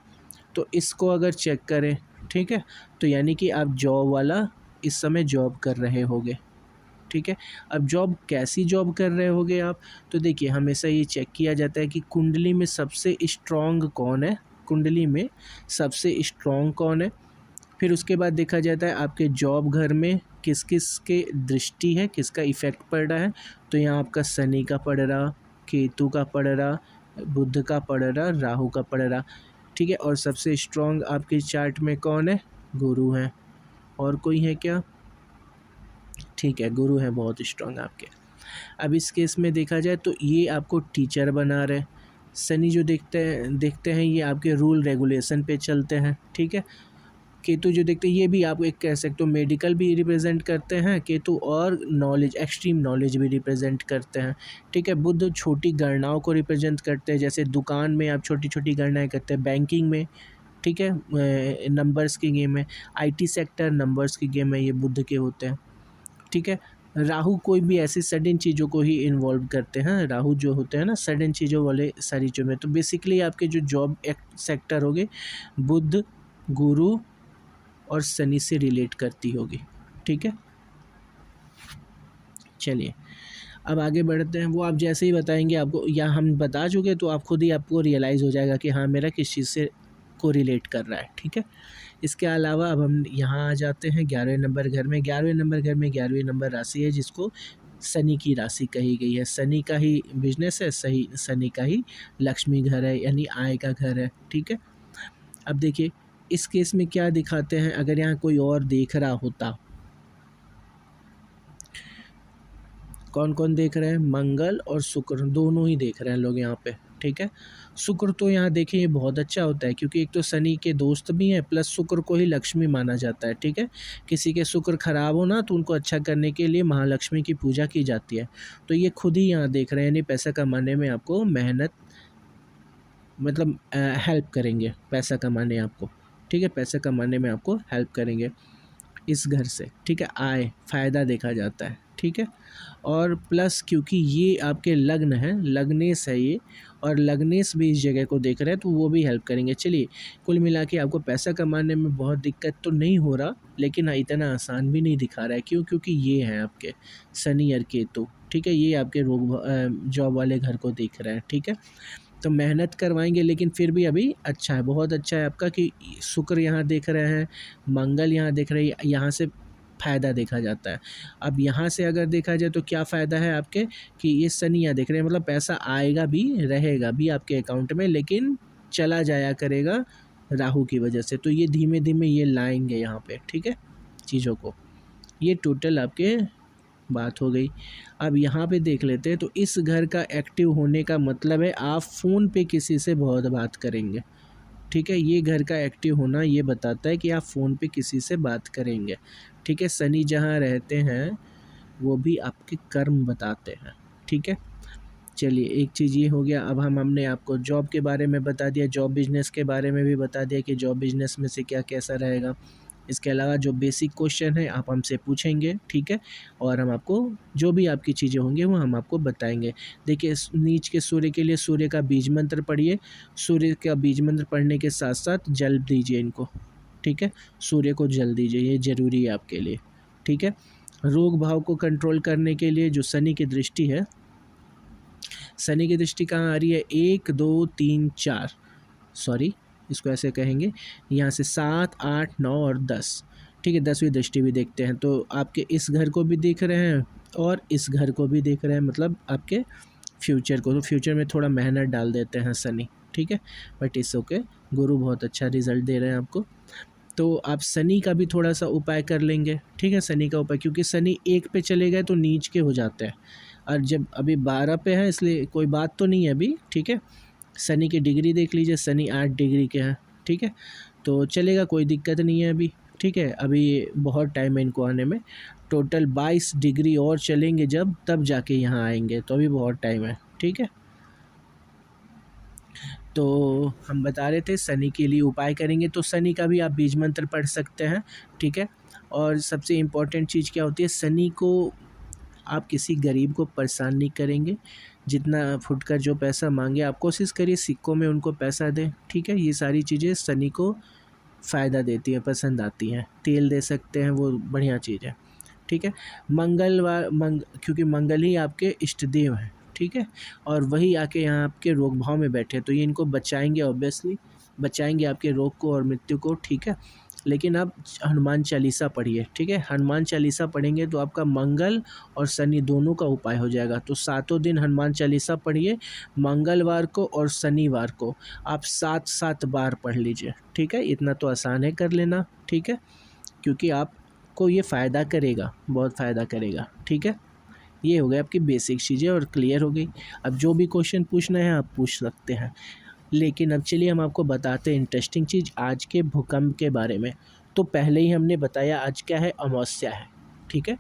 तो इसको अगर चेक करें, ठीक है, तो यानी कि आप जॉब वाला इस समय जॉब कर रहे होगे, ठीक है। अब जॉब कैसी जॉब कर रहे होगे आप, तो देखिए हमेशा ये चेक किया जाता है कि कुंडली में सबसे स्ट्रॉन्ग कौन है, कुंडली में सबसे स्ट्रॉन्ग कौन है। फिर उसके बाद देखा जाता है आपके जॉब घर में किस किस के दृष्टि है, किसका इफ़ेक्ट पड़ रहा है। तो यहाँ आपका शनि का पड़ रहा, केतु का पड़ रहा, बुध का पड़ रहा, राहु का पड़ रहा, ठीक है। और सबसे स्ट्रॉन्ग आपके चार्ट में कौन है, गुरु है। और कोई है क्या, ठीक है, गुरु है बहुत स्ट्रॉन्ग आपके। अब इस केस में देखा जाए तो ये आपको टीचर बना रहे। शनि जो देखते हैं ये आपके रूल रेगुलेशन पे चलते हैं, ठीक है। केतु जो देखते हैं ये भी आप एक कह सकते हो मेडिकल भी रिप्रेजेंट करते हैं केतु, और नॉलेज, एक्सट्रीम नॉलेज भी रिप्रेजेंट करते हैं, ठीक है। बुध छोटी गणनाओं को रिप्रेजेंट करते हैं, जैसे दुकान में आप छोटी छोटी गणनाएं करते हैं, बैंकिंग में, ठीक है, नंबर्स की गेम है, IT सेक्टर नंबर्स की गेम है, ये बुध के होते हैं, ठीक है। राहु कोई भी ऐसी सडन चीज़ों को ही इन्वॉल्व करते हैं, राहु जो होते हैं ना सडन चीज़ों वाले सारी चीज़ों में। तो बेसिकली आपके जो जॉब सेक्टर होगे बुध, गुरु और शनि से रिलेट करती होगी, ठीक है। चलिए अब आगे बढ़ते हैं, वो आप जैसे ही बताएंगे आपको, या हम बता चुके तो आप खुद ही आपको रियलाइज़ हो जाएगा कि हाँ मेरा किस चीज़ से कोरिलेट कर रहा है, ठीक है। इसके अलावा अब हम यहाँ आ जाते हैं 11वें नंबर घर में। 11वें नंबर घर में 11वीं नंबर राशि है, जिसको शनि की राशि कही गई है। शनि का ही बिजनेस है, सही शनि का ही लक्ष्मी घर है, यानी आय का घर है, ठीक है। अब देखिए इस केस में क्या दिखाते हैं, अगर यहाँ कोई और देख रहा होता, कौन कौन देख रहे हैं, मंगल और शुक्र दोनों ही देख रहे हैं लोग यहाँ पे, ठीक है। शुक्र तो यहाँ देखें ये बहुत अच्छा होता है, क्योंकि एक तो शनि के दोस्त भी हैं, प्लस शुक्र को ही लक्ष्मी माना जाता है, ठीक है। किसी के शुक्र खराब हो ना, तो उनको अच्छा करने के लिए महालक्ष्मी की पूजा की जाती है। तो ये खुद ही यहाँ देख रहे हैं, यानी पैसा कमाने में आपको मेहनत मतलब हेल्प करेंगे, पैसा कमाने आपको, ठीक है, पैसा कमाने में आपको हेल्प करेंगे इस घर से, ठीक है। आय फ़ायदा देखा जाता है, ठीक है। और प्लस क्योंकि ये आपके लग्न है, लग्नेश है ये, और लग्नेश भी इस जगह को देख रहे हैं, तो वो भी हेल्प करेंगे। चलिए कुल मिला के आपको पैसा कमाने में बहुत दिक्कत तो नहीं हो रहा, लेकिन इतना आसान भी नहीं दिखा रहा है। क्यों? क्योंकि ये हैं आपके शनि और केतु, ठीक है। ये आपके जॉब वाले घर को देख रहे हैं, ठीक है। तो मेहनत करवाएंगे, लेकिन फिर भी अभी अच्छा है, बहुत अच्छा है आपका कि शुक्र यहाँ देख रहे हैं, मंगल यहाँ देख रहे हैं, यहाँ से फ़ायदा देखा जाता है। अब यहाँ से अगर देखा जाए तो क्या फ़ायदा है आपके, कि ये शनि यहाँ देख रहे हैं, मतलब पैसा आएगा भी, रहेगा भी आपके अकाउंट में, लेकिन चला जाया करेगा राहु की वजह से। तो ये धीमे धीमे ये लाएंगे यहाँ पे, ठीक है, चीज़ों को। ये टोटल आपके बात हो गई। अब यहाँ पे देख लेते हैं, तो इस घर का एक्टिव होने का मतलब है आप फ़ोन पे किसी से बहुत बात करेंगे, ठीक है। ये घर का एक्टिव होना ये बताता है कि आप फ़ोन पे किसी से बात करेंगे, ठीक है। शनि जहाँ रहते हैं वो भी आपके कर्म बताते हैं, ठीक है। चलिए एक चीज़ ये हो गया। अब हमने आपको जॉब के बारे में बता दिया, जॉब बिजनेस के बारे में भी बता दिया कि जॉब बिजनेस में से क्या कैसा रहेगा। इसके अलावा जो बेसिक क्वेश्चन है आप हमसे पूछेंगे, ठीक है, और हम आपको जो भी आपकी चीज़ें होंगी वो हम आपको बताएंगे। देखिए नीच के सूर्य के लिए सूर्य का बीज मंत्र पढ़िए, सूर्य का बीज मंत्र पढ़ने के साथ साथ जल दीजिए इनको, ठीक है। सूर्य को जल दीजिए, ये ज़रूरी है आपके लिए, ठीक है। रोग भाव को कंट्रोल करने के लिए जो शनि की दृष्टि है, शनि की दृष्टि कहाँ आ रही है, 1 2 3 4, सॉरी इसको ऐसे कहेंगे, यहाँ से 7 8 9 और 10, ठीक है। 10वीं दृष्टि भी देखते हैं, तो आपके इस घर को भी देख रहे हैं और इस घर को भी देख रहे हैं, मतलब आपके फ्यूचर को। तो फ्यूचर में थोड़ा मेहनत डाल देते हैं शनि, ठीक है, बट इट्स ओके, गुरु बहुत अच्छा रिजल्ट दे रहे हैं आपको। तो आप शनि का भी थोड़ा सा उपाय कर लेंगे, ठीक है। शनि का उपाय, क्योंकि शनि 1 पे चले गए तो नीच के हो जाते हैं, और जब अभी 12 पे है इसलिए कोई बात तो नहीं है अभी, ठीक है। शनि की डिग्री देख लीजिए, शनि 8 डिग्री के हैं, ठीक है, तो चलेगा, कोई दिक्कत नहीं है अभी, ठीक है। अभी बहुत टाइम है इनको आने में, टोटल 22 डिग्री और चलेंगे जब, तब जाके यहाँ आएंगे, तो अभी बहुत टाइम है, ठीक है। तो हम बता रहे थे शनि के लिए उपाय करेंगे, तो शनि का भी आप बीज मंत्र पढ़ सकते हैं, ठीक है। और सबसे इम्पोर्टेंट चीज़ क्या होती है, शनि को आप किसी गरीब को परेशान नहीं करेंगे। जितना फुटकर जो पैसा मांगे आप कोशिश करिए सिक्कों में उनको पैसा दें, ठीक है। ये सारी चीज़ें शनि को फ़ायदा देती हैं, पसंद आती हैं। तेल दे सकते हैं, वो बढ़िया चीज़ है, ठीक है। क्योंकि मंगल ही आपके इष्ट देव हैं, ठीक है, और वही आके यहाँ आपके रोग भाव में बैठे, तो ये इनको बचाएंगे, ऑब्वियसली बचाएंगे आपके रोग को और मृत्यु को, ठीक है। लेकिन आप हनुमान चालीसा पढ़िए, ठीक है। हनुमान चालीसा पढ़ेंगे तो आपका मंगल और शनि दोनों का उपाय हो जाएगा। तो 7 दिन हनुमान चालीसा पढ़िए, मंगलवार को और शनिवार को आप 7-7 बार पढ़ लीजिए, ठीक है। इतना तो आसान है कर लेना, ठीक है, क्योंकि आपको ये फ़ायदा करेगा, बहुत फ़ायदा करेगा, ठीक है। ये हो गया आपकी बेसिक चीज़ें और क्लियर हो गई। अब जो भी क्वेश्चन पूछना है आप पूछ सकते हैं, लेकिन अब चलिए हम आपको बताते हैं इंटरेस्टिंग चीज़ आज के भूकंप के बारे में। तो पहले ही हमने बताया आज क्या है, अमावस्या है, ठीक है।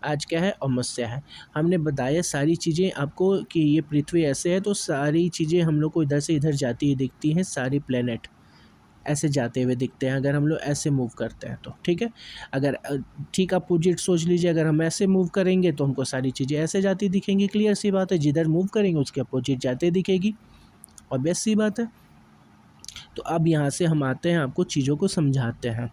आज क्या है, अमावस्या है। हमने बताया सारी चीज़ें आपको कि ये पृथ्वी ऐसे है, तो सारी चीज़ें हम लोग को इधर से इधर जाती हुई दिखती हैं, सारी प्लेनेट ऐसे जाते हुए दिखते हैं अगर हम लोग ऐसे मूव करते हैं तो, ठीक है। अगर ठीक अपोजिट सोच लीजिए, अगर हम ऐसे मूव करेंगे तो हमको सारी चीज़ें ऐसे जाती दिखेंगी, क्लियर सी बात है। जिधर मूव करेंगे उसके अपोजिट जाते दिखेगी, ऑब्वियस सी बात है। तो अब यहाँ से हम आते हैं, आपको चीज़ों को समझाते हैं।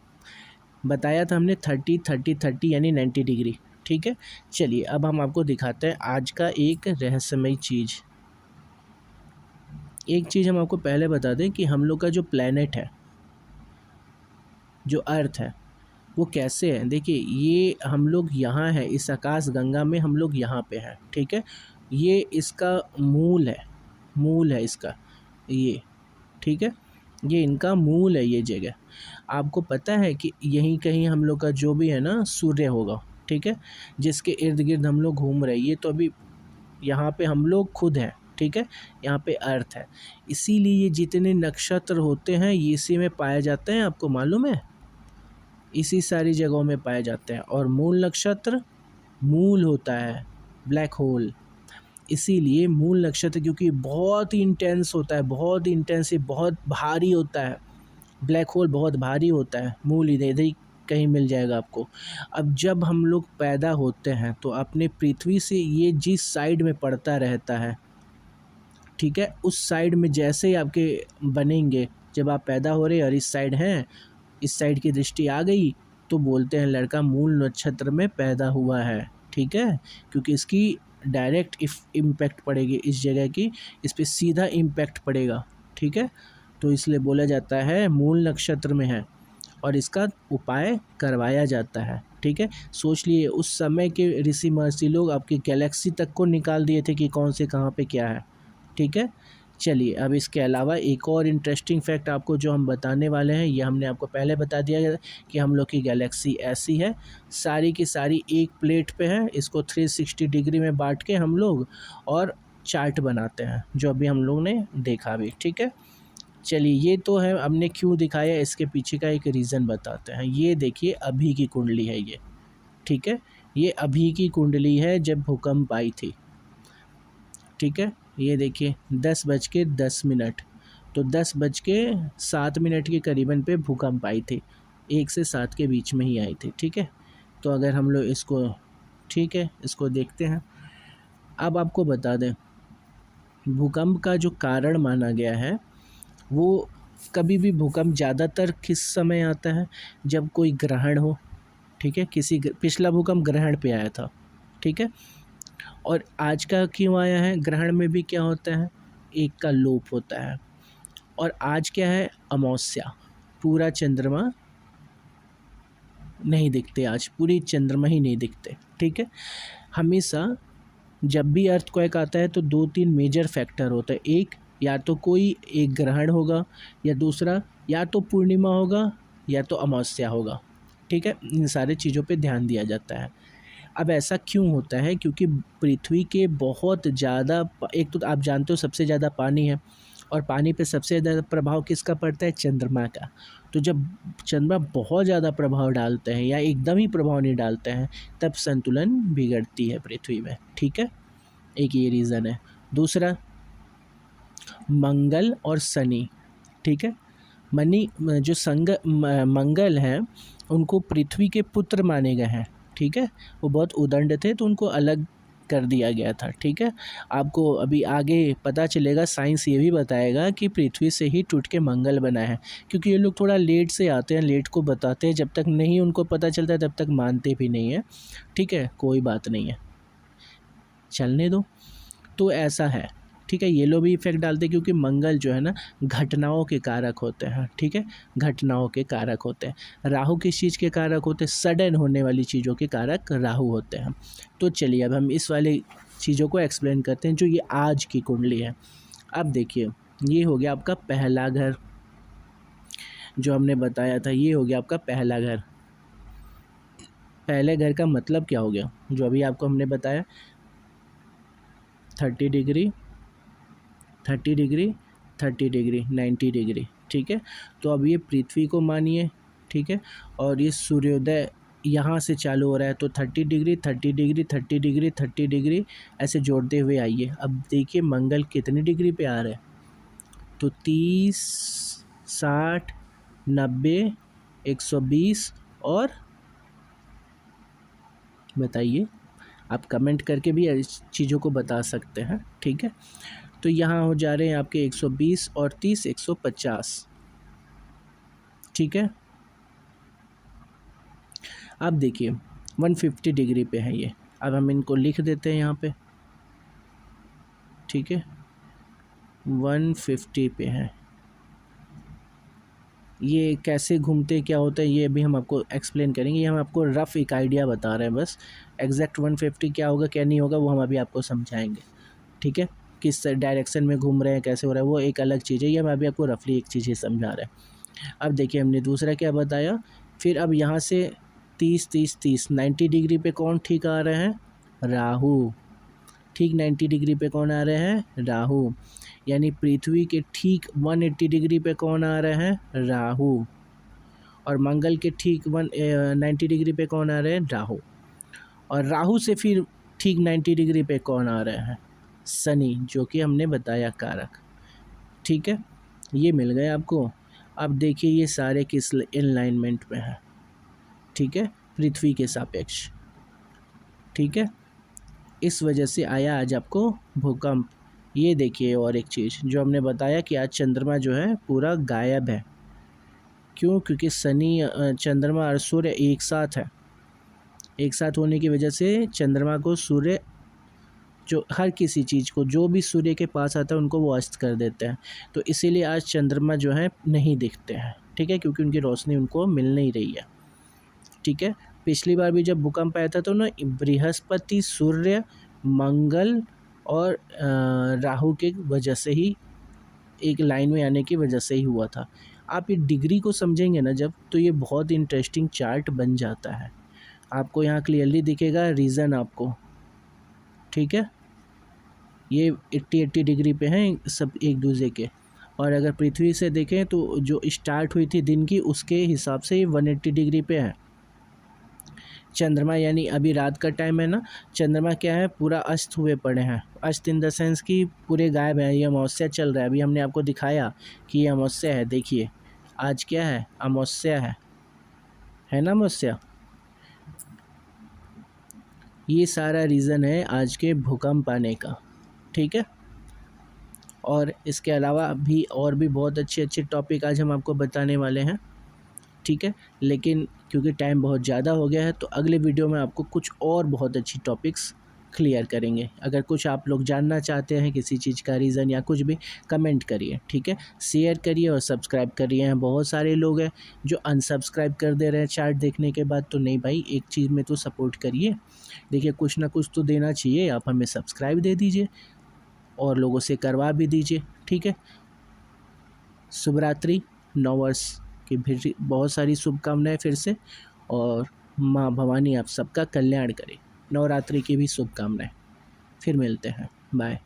बताया था हमने 30-30-30 यानी 90 डिग्री, ठीक है। चलिए अब हम आपको दिखाते हैं आज का एक रहस्यमयी चीज़। एक चीज़ हम आपको पहले बता दें कि हम लोग का जो प्लैनेट है, जो अर्थ है वो कैसे है। देखिए ये हम लोग यहाँ हैं, इस आकाश गंगा में हम लोग यहाँ पे हैं, ठीक है। ये इसका मूल है इसका ये, ठीक है। ये इनका मूल है ये जगह। आपको पता है कि यहीं कहीं हम लोग का जो भी है ना सूर्य होगा, ठीक है, जिसके इर्द गिर्द हम लोग घूम रहे हैं। ये तो अभी यहाँ पे हम लोग खुद हैं, ठीक है, यहाँ पे अर्थ है। इसीलिए ये जितने नक्षत्र होते हैं ये इसी में पाए जाते हैं, आपको मालूम है, इसी सारी जगहों में पाए जाते हैं। और मूल नक्षत्र मूल होता है, ब्लैक होल। इसीलिए मूल नक्षत्र क्योंकि बहुत ही इंटेंस होता है, बहुत ही इंटेंस, बहुत भारी होता है। ब्लैक होल बहुत भारी होता है। मूल इधर ही कहीं मिल जाएगा आपको। अब जब हम लोग पैदा होते हैं तो अपने पृथ्वी से ये जिस साइड में पड़ता रहता है, ठीक है, उस साइड में जैसे ही आपके बनेंगे, जब आप पैदा हो रहे और इस साइड हैं, इस साइड की दृष्टि आ गई तो बोलते हैं लड़का मूल नक्षत्र में पैदा हुआ है, ठीक है, क्योंकि इसकी डायरेक्ट इम्पैक्ट पड़ेगी इस जगह की, इस पर सीधा इम्पैक्ट पड़ेगा, ठीक है। तो इसलिए बोला जाता है मूल नक्षत्र में है और इसका उपाय करवाया जाता है, ठीक है। सोच लिए उस समय के ऋषि महर्षि लोग आपकी गैलेक्सी तक को निकाल दिए थे कि कौन से कहाँ पे क्या है, ठीक है। चलिए अब इसके अलावा एक और इंटरेस्टिंग फैक्ट आपको जो हम बताने वाले हैं, ये हमने आपको पहले बता दिया कि हम लोग की गैलेक्सी ऐसी है, सारी की सारी एक प्लेट पे है। इसको 360 डिग्री में बांट के हम लोग और चार्ट बनाते हैं, जो अभी हम लोग ने देखा भी, ठीक है। चलिए ये तो है, हमने क्यों दिखाया, इसके पीछे का एक रीज़न बताते हैं। ये देखिए अभी की कुंडली है ये, ठीक है, ये अभी की कुंडली है जब भूकंप आई थी, ठीक है। ये देखिए 10:10, तो 10:07 के करीबन पे भूकंप आई थी, 1 से 7 के बीच में ही आई थी, ठीक है। तो अगर हम लोग इसको, ठीक है, इसको देखते हैं। अब आपको बता दें भूकंप का जो कारण माना गया है वो, कभी भी भूकंप ज़्यादातर किस समय आता है, जब कोई ग्रहण हो, ठीक है। पिछला भूकंप ग्रहण पे आया था, ठीक है। और आज का क्यों आया है, ग्रहण में भी क्या होता है, एक का लोप होता है। और आज क्या है, अमावस्या, पूरा चंद्रमा नहीं दिखते, आज पूरी चंद्रमा ही नहीं दिखते, ठीक है। हमेशा जब भी अर्थक्वेक आता है तो 2-3 मेजर फैक्टर होता है। एक, या तो कोई एक ग्रहण होगा, या दूसरा या तो पूर्णिमा होगा या तो अमावस्या होगा, ठीक है। इन सारे चीज़ों पे ध्यान दिया जाता है। अब ऐसा क्यों होता है, क्योंकि पृथ्वी के बहुत ज़्यादा, एक तो आप जानते हो सबसे ज़्यादा पानी है, और पानी पे सबसे ज़्यादा प्रभाव किसका पड़ता है, चंद्रमा का। तो जब चंद्रमा बहुत ज़्यादा प्रभाव डालते हैं या एकदम ही प्रभाव नहीं डालते हैं, तब संतुलन बिगड़ती है पृथ्वी में, ठीक है। एक ये रीज़न है। दूसरा, मंगल और शनि, ठीक है। जो मंगल हैं उनको पृथ्वी के पुत्र माने गए हैं, ठीक है। वो बहुत उदंड थे तो उनको अलग कर दिया गया था, ठीक है। आपको अभी आगे पता चलेगा, साइंस ये भी बताएगा कि पृथ्वी से ही टूट के मंगल बना है, क्योंकि ये लोग थोड़ा लेट से आते हैं, लेट को बताते हैं, जब तक नहीं उनको पता चलता तब तक मानते भी नहीं है, ठीक है। कोई बात नहीं है, चलने दो। तो ऐसा है, ठीक है। ये लोग भी इफेक्ट डालते हैं क्योंकि मंगल जो है ना घटनाओं के कारक होते हैं, ठीक है, घटनाओं के कारक होते हैं। राहु किस चीज़ के कारक होते हैं, सडन होने वाली चीज़ों के कारक राहु होते हैं। तो चलिए अब हम इस वाले चीज़ों को एक्सप्लेन करते हैं जो ये आज की कुंडली है। अब देखिए ये हो गया आपका पहला घर, जो हमने बताया था, ये हो गया आपका पहला घर। पहले घर का मतलब क्या हो गया, जो अभी आपको हमने बताया, 30 डिग्री 30 डिग्री 30 डिग्री 90 डिग्री, ठीक है। तो अब ये पृथ्वी को मानिए, ठीक है, और ये सूर्योदय यहाँ से चालू हो रहा है, तो 30 डिग्री 30 डिग्री 30 डिग्री 30 डिग्री ऐसे जोड़ते हुए आइए। अब देखिए मंगल कितनी डिग्री पे आ रहा है, तो 30, 60, 90, 120, और बताइए, आप कमेंट करके भी इस चीज़ों को बता सकते हैं, ठीक है। तो यहाँ हो जा रहे हैं आपके 120 और 30, 150, ठीक है। अब देखिए 150 डिग्री पे है ये। अब हम इनको लिख देते हैं यहाँ पे, ठीक है, 150 पे है, ये कैसे घूमते क्या होता है ये भी हम आपको एक्सप्लेन करेंगे। ये हम आपको रफ़ एक आइडिया बता रहे हैं बस। एग्जैक्ट 150 क्या होगा क्या नहीं होगा वो हम अभी आपको समझाएंगे, ठीक है। किस डायरेक्शन में घूम रहे हैं, कैसे हो रहा है, वो एक अलग चीज़ है। ये हम अभी आपको रफली एक चीज़ ही समझा रहे हैं। अब देखिए हमने दूसरा क्या बताया। फिर अब यहाँ से 30 90 डिग्री पे कौन ठीक आ रहे हैं, राहु। ठीक 90 डिग्री पे कौन आ रहे हैं, राहु। यानी पृथ्वी के ठीक 180 डिग्री पे कौन आ रहे हैं, राहु। और मंगल के ठीक 90 डिग्री पे कौन आ रहे हैं, राहु। और राहु से फिर ठीक 90 डिग्री पे कौन आ रहे हैं, शनि, जो कि हमने बताया कारक, ठीक है। ये मिल गए आपको। अब देखिए ये सारे किस अलाइनमेंट में हैं, ठीक है, पृथ्वी के सापेक्ष, ठीक है। इस वजह से आया आज आपको भूकंप। ये देखिए और एक चीज़ जो हमने बताया कि आज चंद्रमा जो है पूरा गायब है। क्यों? क्योंकि शनि चंद्रमा और सूर्य एक साथ है। एक साथ होने की वजह से चंद्रमा को सूर्य, जो हर किसी चीज़ को जो भी सूर्य के पास आता है उनको वो अस्त कर देते हैं। तो इसीलिए आज चंद्रमा जो है नहीं दिखते हैं, ठीक है, क्योंकि उनकी रोशनी उनको मिल नहीं रही है, ठीक है। पिछली बार भी जब भूकंप आया था तो ना बृहस्पति, सूर्य, मंगल और राहु के वजह से ही, एक लाइन में आने की वजह से ही हुआ था। आप ये डिग्री को समझेंगे ना जब, तो ये बहुत इंटरेस्टिंग चार्ट बन जाता है। आपको यहाँ क्लियरली दिखेगा रीज़न आपको, ठीक है। ये 80 डिग्री पे हैं सब एक दूसरे के। और अगर पृथ्वी से देखें तो जो स्टार्ट हुई थी दिन की उसके हिसाब से ये 180 डिग्री पे है। चंद्रमा यानी अभी रात का टाइम है ना, चंद्रमा क्या है, पूरा अस्त हुए पड़े हैं। अस्त इन द सेंस कि पूरे गायब हैं। ये अमावस्या चल रहा है, अभी हमने आपको दिखाया कि ये अमावस्या है। देखिए आज क्या है, अमावस्या है ना, अमावस्या। ये सारा रीज़न है आज के भूकंप आने का, ठीक है। और इसके अलावा भी और भी बहुत अच्छे अच्छे टॉपिक आज हम आपको बताने वाले हैं, ठीक है। लेकिन क्योंकि टाइम बहुत ज़्यादा हो गया है तो अगले वीडियो में आपको कुछ और बहुत अच्छी टॉपिक्स क्लियर करेंगे। अगर कुछ आप लोग जानना चाहते हैं किसी चीज़ का रीज़न या कुछ भी, कमेंट करिए, ठीक है। शेयर करिए और सब्सक्राइब करिए। हैं बहुत सारे लोग हैं जो अनसब्सक्राइब कर दे रहे हैं चार्ट देखने के बाद। तो नहीं भाई, एक चीज़ में तो सपोर्ट करिए। देखिए कुछ ना कुछ तो देना चाहिए। आप हमें सब्सक्राइब दे दीजिए और लोगों से करवा भी दीजिए, ठीक है। शुभ रात्रि, नववर्ष की भी बहुत सारी शुभकामनाएं फिर से। और माँ भवानी आप सबका कल्याण करे। नवरात्रि की भी शुभकामनाएं। फिर मिलते हैं, बाय।